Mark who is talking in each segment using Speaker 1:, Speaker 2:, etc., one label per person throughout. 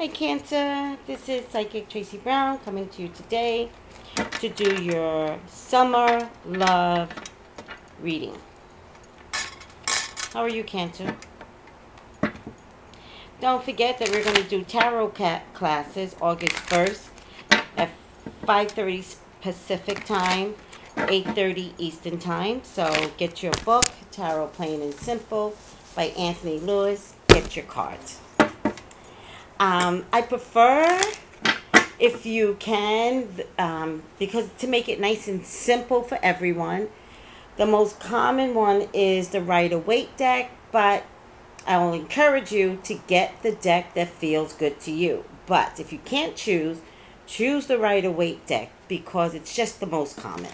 Speaker 1: Hi Cancer, this is Psychic Tracy Brown coming to you today to do your summer love reading. How are you, Cancer? Don't forget that we're going to do tarot classes August 1st at 5:30 Pacific time, 8:30 Eastern time. So get your book, Tarot Plain and Simple by Anthony Lewis. Get your cards. I prefer, if you can, because to make it nice and simple for everyone, the most common one is the Rider-Waite deck, but I will encourage you to get the deck that feels good to you. But if you can't choose the Rider-Waite deck because it's just the most common.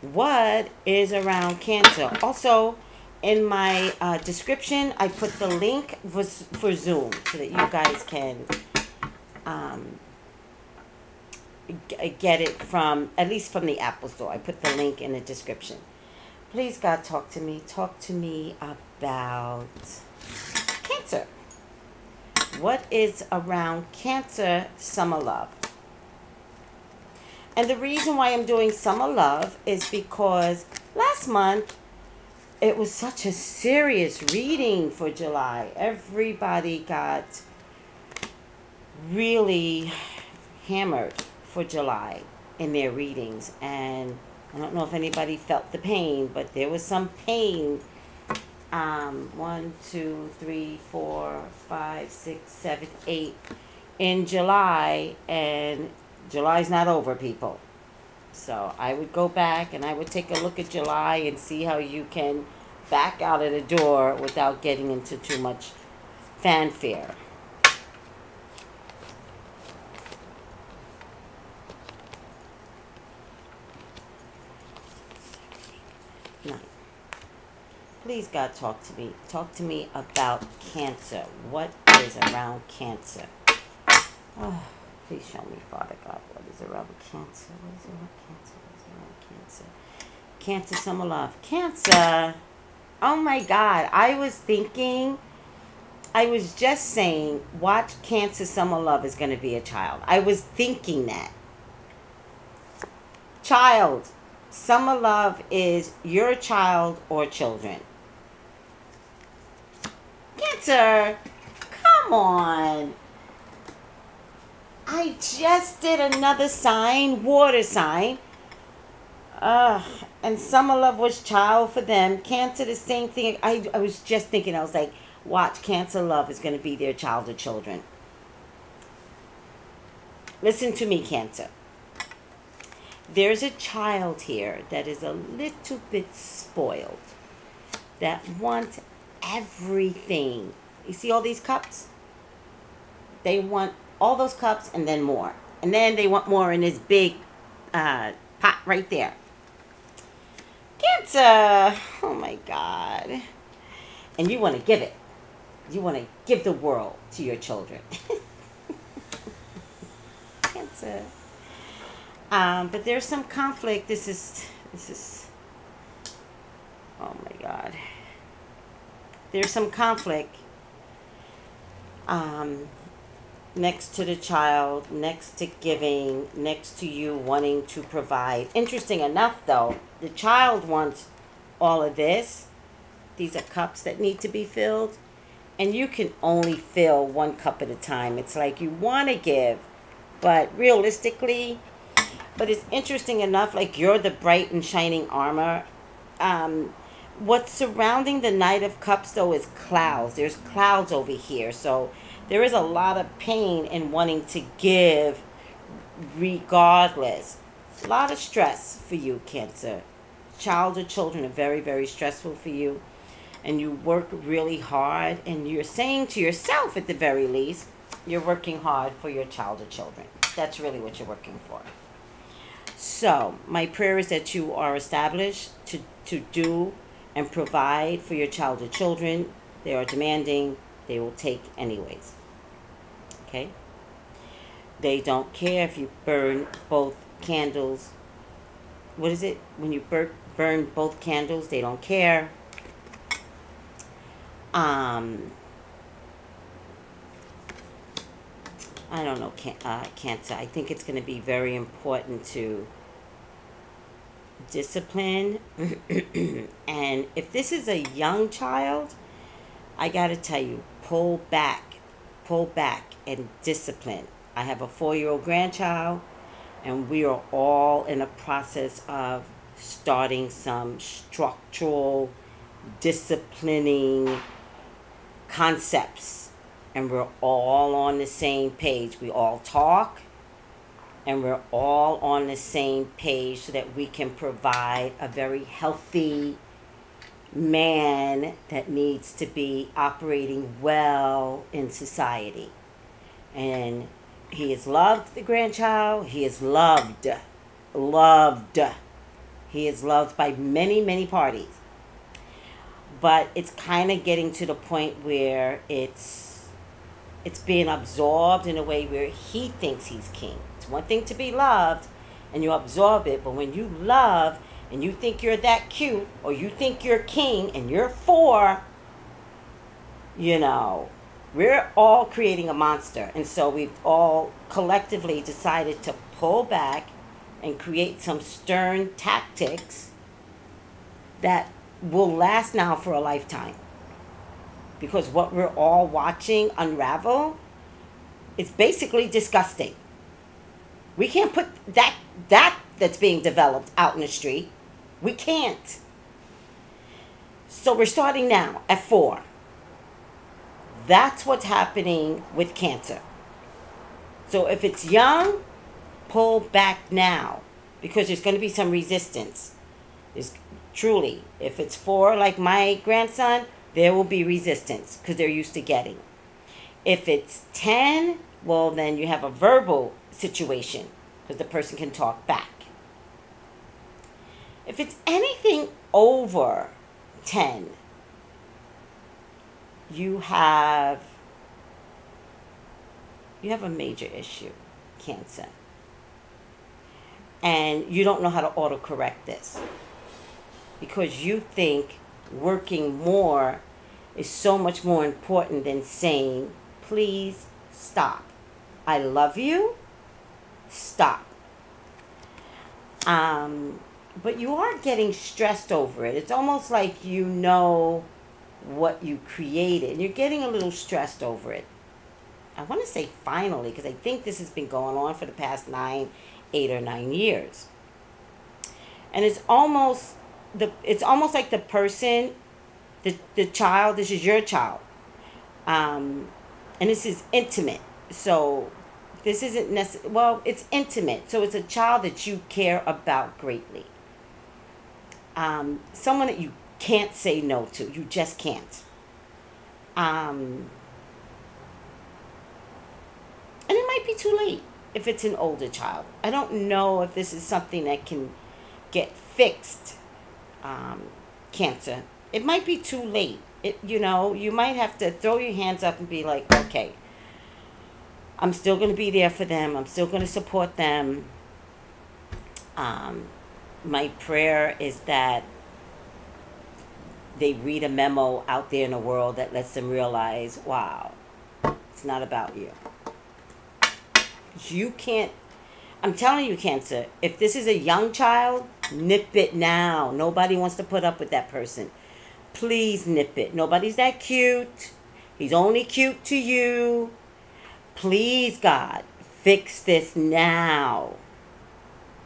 Speaker 1: What is around Cancer? Also, in my description, I put the link for Zoom so that you guys can get it from, at least from the Apple Store. I put the link in the description. Please, God, talk to me. Talk to me about Cancer. What is around Cancer summer love? And the reason why I'm doing summer love is because last month, it was such a serious reading for July. Everybody got really hammered for July in their readings. And I don't know if anybody felt the pain, but there was some pain. 1, 2, 3, 4, 5, 6, 7, 8 in July. And July's not over, people. So I would go back and I would take a look at July and see how you can back out of the door without getting into too much fanfare. Now, please, God, talk to me. Talk to me about Cancer. What is around Cancer? Oh, please show me, Father God, what is around Cancer? What is around Cancer? What is around Cancer? Cancer summer love. Cancer. Oh my God. I was just saying, watch Cancer summer love is going to be a child. I was thinking that. Child. Summer love is your child or children. Cancer. Come on. I just did another sign, water sign. And summer love was child for them. Cancer, the same thing. I was just thinking, I was like, watch, Cancer love is going to be their child or children. Listen to me, Cancer. There's a child here that is a little bit spoiled, that wants everything. You see all these cups? They want all those cups and then more. And then they want more in this big pot right there. Cancer. Oh my God. And you want to give it. You want to give the world to your children. Cancer. But there's some conflict. This is, oh my God. There's some conflict. Next to the child, next to giving, next to you wanting to provide. Interesting enough, though, the child wants all of this. These are cups that need to be filled. And you can only fill one cup at a time. It's like you want to give, but realistically, but it's interesting enough, like you're the bright and shining armor. What's surrounding the Knight of Cups, though, is clouds. There's clouds over here. So there is a lot of pain in wanting to give regardless. A lot of stress for you, Cancer. Child or children are very, very stressful for you. And you work really hard. And you're saying to yourself, at the very least, you're working hard for your child or children. That's really what you're working for. So my prayer is that you are established to do and provide for your child or children. They are demanding. They will take anyways. Okay? They don't care if you burn both candles. What is it? When you burn both candles, they don't care. I don't know, Cancer. I think it's going to be very important to discipline. And if this is a young child, I got to tell you, pull back and discipline. I have a 4-year-old grandchild, and we are all in a process of starting some structural disciplining concepts, and we're all on the same page. We all talk, and we're all on the same page so that we can provide a very healthy man that needs to be operating well in society. And he is loved, the grandchild. He is loved. Loved. He is loved by many, many parties. But it's kind of getting to the point where it's being absorbed in a way where he thinks he's king. It's one thing to be loved and you absorb it, but when you love and you think you're that cute, or you think you're king and you're 4, we're all creating a monster. And so we've all collectively decided to pull back and create some stern tactics that will last now for a lifetime. Because what we're all watching unravel is basically disgusting. We can't put that's being developed out in the street. We can't. So we're starting now at 4. That's what's happening with Cancer. So if it's young, pull back now, because there's going to be some resistance. There's truly, if it's 4 like my grandson, there will be resistance because they're used to getting. If it's 10, well, then you have a verbal situation because the person can talk back. If it's anything over 10, you have a major issue, Cancer. And you don't know how to autocorrect this because you think working more is so much more important than saying, please stop. I love you. Stop. But you are getting stressed over it. It's almost like you know what you created. And you're getting a little stressed over it. I want to say finally, because I think this has been going on for the past 8 or 9 years. And it's almost like the person, the child, this is your child. And this is intimate. So this isn't necessarily, well, it's intimate. So it's a child that you care about greatly. Someone that you can't say no to. You just can't. And it might be too late if it's an older child. I don't know if this is something that can get fixed, Cancer. It might be too late. You might have to throw your hands up and be like, okay, I'm still going to be there for them. I'm still going to support them. My prayer is that they read a memo out there in the world that lets them realize, wow, it's not about you. You can't, I'm telling you, Cancer, if this is a young child, nip it now. Nobody wants to put up with that person. Please nip it. Nobody's that cute. He's only cute to you. Please, God, fix this now.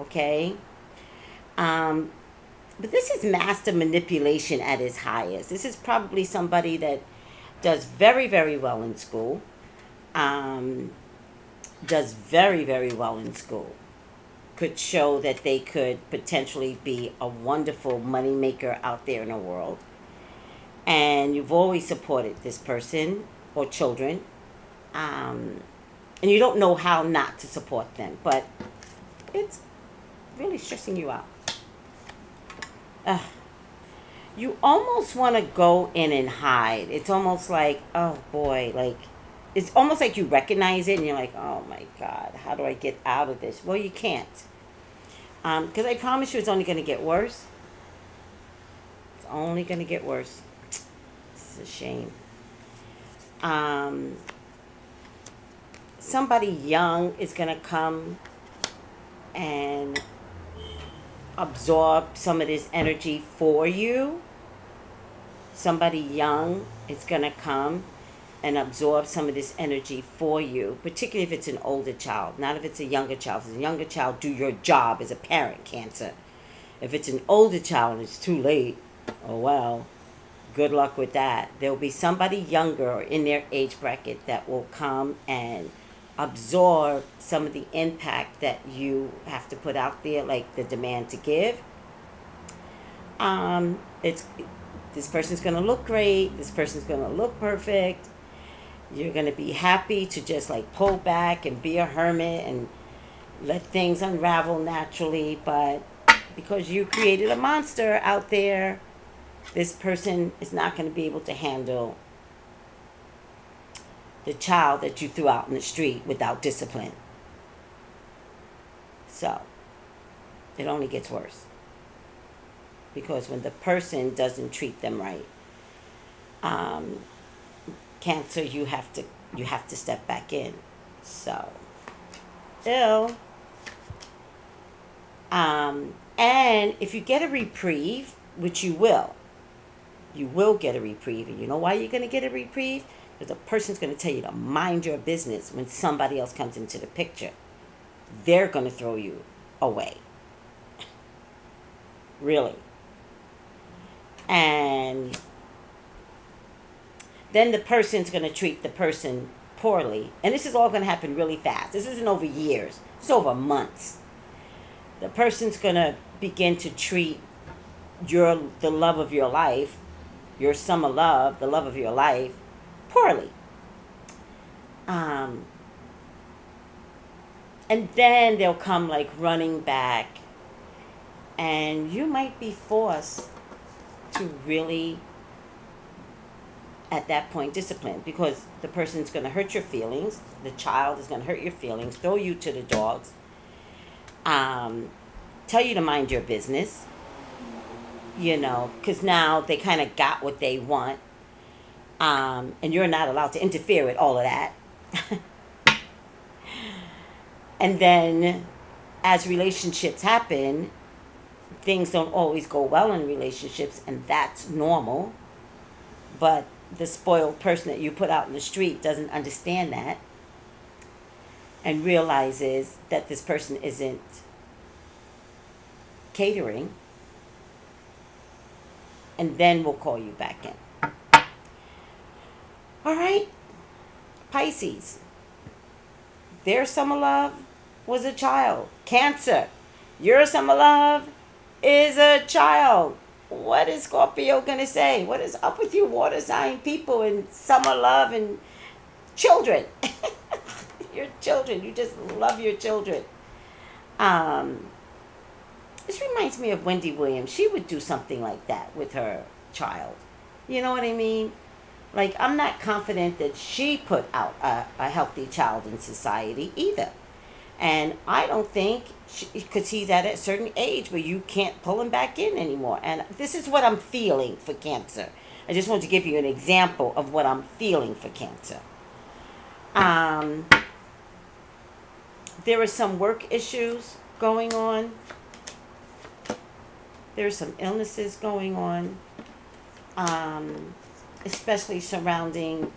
Speaker 1: Okay? But this is master manipulation at its highest. This is probably somebody that does very, very well in school. Does very, very well in school. Could show that they could potentially be a wonderful moneymaker out there in the world. And you've always supported this person or children. And you don't know how not to support them. But it's really stressing you out. You almost want to go in and hide. It's almost like, oh boy, like, it's almost like you recognize it and you're like, oh my God, how do I get out of this? Well, you can't. Because I promise you it's only going to get worse. It's only going to get worse. It's a shame. somebody young is going to come and absorb some of this energy for you. Somebody young is going to come and absorb some of this energy for you, particularly if it's an older child, not if it's a younger child. If it's a younger child, do your job as a parent, Cancer. If it's an older child and it's too late, oh well, good luck with that. There will be somebody younger or in their age bracket that will come and absorb some of the impact that you have to put out there, like the demand to give. It's this person's going to look great. This person's going to look perfect. You're going to be happy to just like pull back and be a hermit and let things unravel naturally. But because you created a monster out there, this person is not going to be able to handle the child that you threw out in the street without discipline. So, it only gets worse. Because when the person doesn't treat them right, Cancer, you have to step back in. So, ill. And if you get a reprieve, which you will get a reprieve. And you know why you're going to get a reprieve? Because the person's going to tell you to mind your business when somebody else comes into the picture. They're going to throw you away. Really. And then the person's going to treat the person poorly. And this is all going to happen really fast. This isn't over years. It's over months. The person's going to begin to treat the love of your life, your summer love, the love of your life, poorly. And then they'll come like running back. And you might be forced to really, at that point, discipline. Because the person's going to hurt your feelings. The child is going to hurt your feelings. Throw you to the dogs. Tell you to mind your business. You know, because now they kind of got what they want. And you're not allowed to interfere with all of that. And then, as relationships happen, things don't always go well in relationships, and that's normal. But the spoiled person that you put out in the street doesn't understand that and realizes that this person isn't catering, and then we'll call you back in. All right, Pisces. Their summer love was a child. Cancer, your summer love is a child. What is Scorpio going to say? What is up with you water sign people and summer love and children? Your children. You just love your children. This reminds me of Wendy Williams. She would do something like that with her child. You know what I mean? Like, I'm not confident that she put out a healthy child in society either. And I don't think, because he's at a certain age where you can't pull him back in anymore. And this is what I'm feeling for Cancer. I just want to give you an example of what I'm feeling for Cancer. There are some work issues going on. There's some illnesses going on. Especially surrounding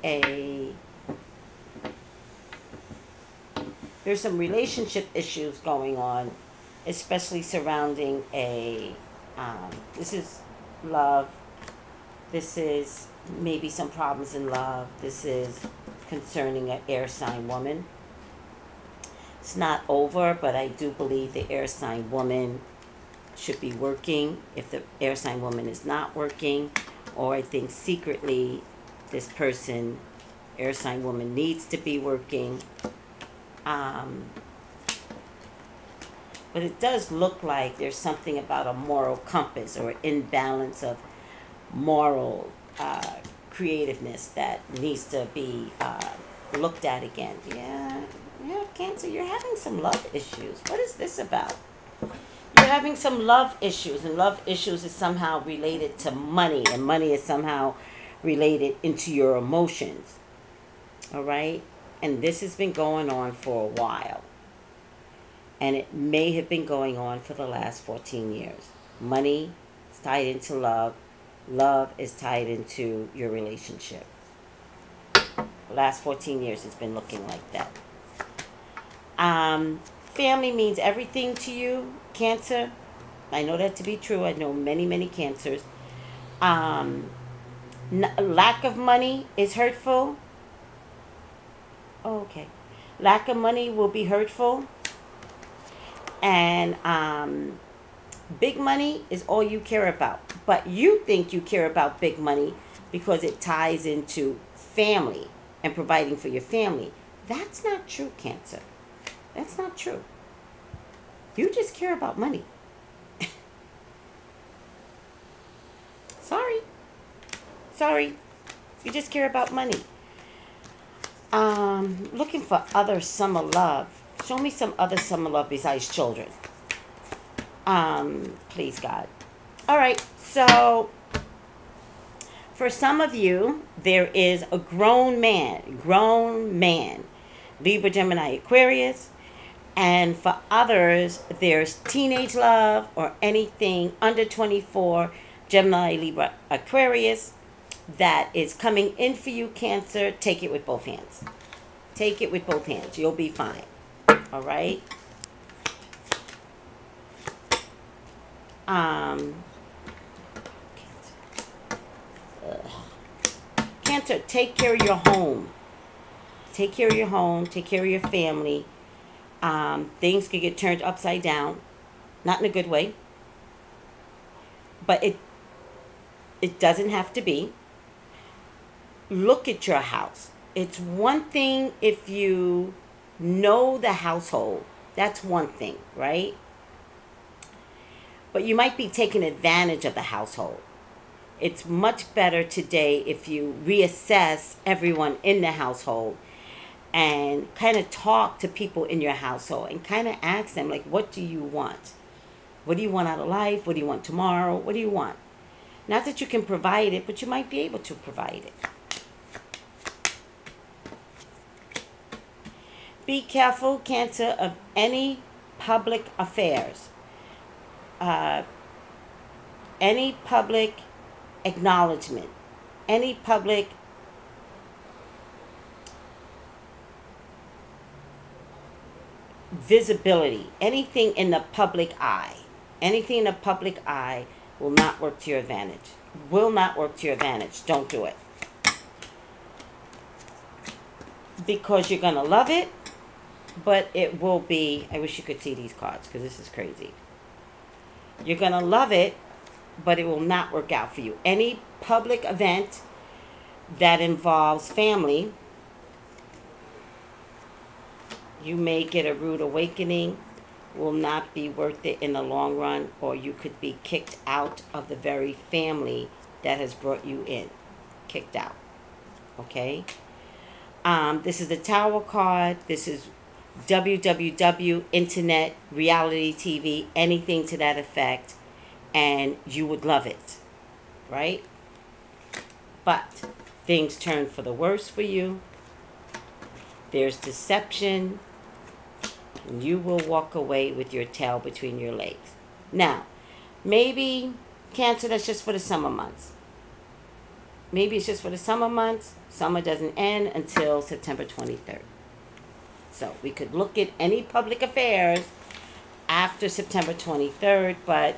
Speaker 1: there's some relationship issues going on, especially surrounding this is love. This is maybe some problems in love. This is concerning an air sign woman. It's not over, but I do believe the air sign woman should be working. If the air sign woman is not working, or I think secretly this person, air sign woman, needs to be working. But it does look like there's something about a moral compass or imbalance of moral creativeness that needs to be looked at again. Yeah, Cancer, you're having some love issues. What is this about? You're having some love issues, and love issues is somehow related to money, and money is somehow related into your emotions. All right? And this has been going on for a while. And it may have been going on for the last 14 years. Money is tied into love. Love is tied into your relationship. The last 14 years it's been looking like that. Family means everything to you, Cancer. I know that to be true. I know many, many Cancers. Lack of money is hurtful. Oh, okay. Lack of money will be hurtful. And big money is all you care about. But you think you care about big money because it ties into family and providing for your family. That's not true, Cancer. That's not true. You just care about money. Sorry. You just care about money. Looking for other summer love. Show me some other summer love besides children. Please, God. All right, so for some of you, there is a grown man, Libra, Gemini, Aquarius. And for others, there's teenage love or anything under 24, Gemini, Libra, Aquarius, that is coming in for you, Cancer. Take it with both hands. Take it with both hands. You'll be fine. All right? Cancer, take care of your home. Take care of your home. Take care of your family. Things could get turned upside down. Not in a good way. But it doesn't have to be. Look at your house. It's one thing if you know the household. That's one thing, right? But you might be taking advantage of the household. It's much better today if you reassess everyone in the household and kind of talk to people in your household and kind of ask them, like, what do you want? What do you want out of life? What do you want tomorrow? What do you want? Not that you can provide it, but you might be able to provide it. Be careful, Cancer, of any public affairs. Any public acknowledgement. Any public visibility. Anything in the public eye. Anything in the public eye will not work to your advantage. Will not work to your advantage. Don't do it. Because you're going to love it, but it will be... I wish you could see these cards because this is crazy. You're going to love it, but it will not work out for you. Any public event that involves family, you may get a rude awakening, will not be worth it in the long run, or you could be kicked out of the very family that has brought you in. Kicked out. Okay? This is the Tower card. This is www, internet, reality TV, anything to that effect, and you would love it, right? But things turn for the worse for you. There's deception. And you will walk away with your tail between your legs. Now, maybe, Cancer, that's just for the summer months. Maybe it's just for the summer months. Summer doesn't end until September 23rd. So we could look at any public affairs after September 23rd, but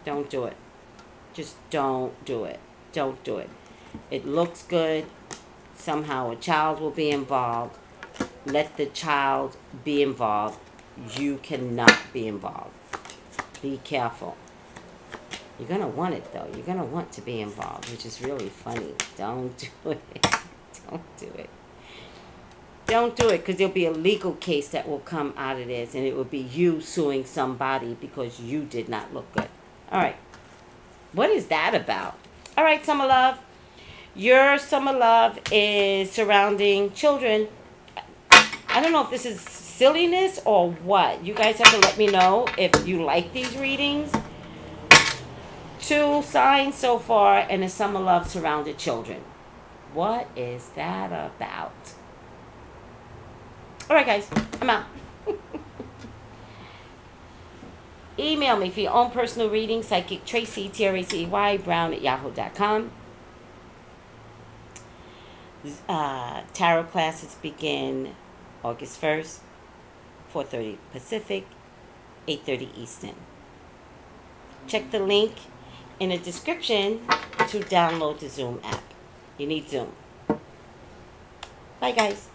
Speaker 1: don't do it. Just don't do it. Don't do it. It looks good. Somehow a child will be involved. Let the child be involved. You cannot be involved. Be careful. You're going to want it, though. You're going to want to be involved, which is really funny. Don't do it. Don't do it. Don't do it, because there'll be a legal case that will come out of this, and it will be you suing somebody because you did not look good. All right. What is that about? All right, summer love. Your summer love is surrounding children. I don't know if this is silliness or what. You guys have to let me know if you like these readings. 2 signs so far, and a summer love surrounded children. What is that about? All right, guys, I'm out. Email me for your own personal reading, Psychic Tracy, Tracey Brown at yahoo.com. Tarot classes begin August 1st, 4:30 Pacific, 8:30 Eastern. Check the link in the description to download the Zoom app. You need Zoom. Bye, guys.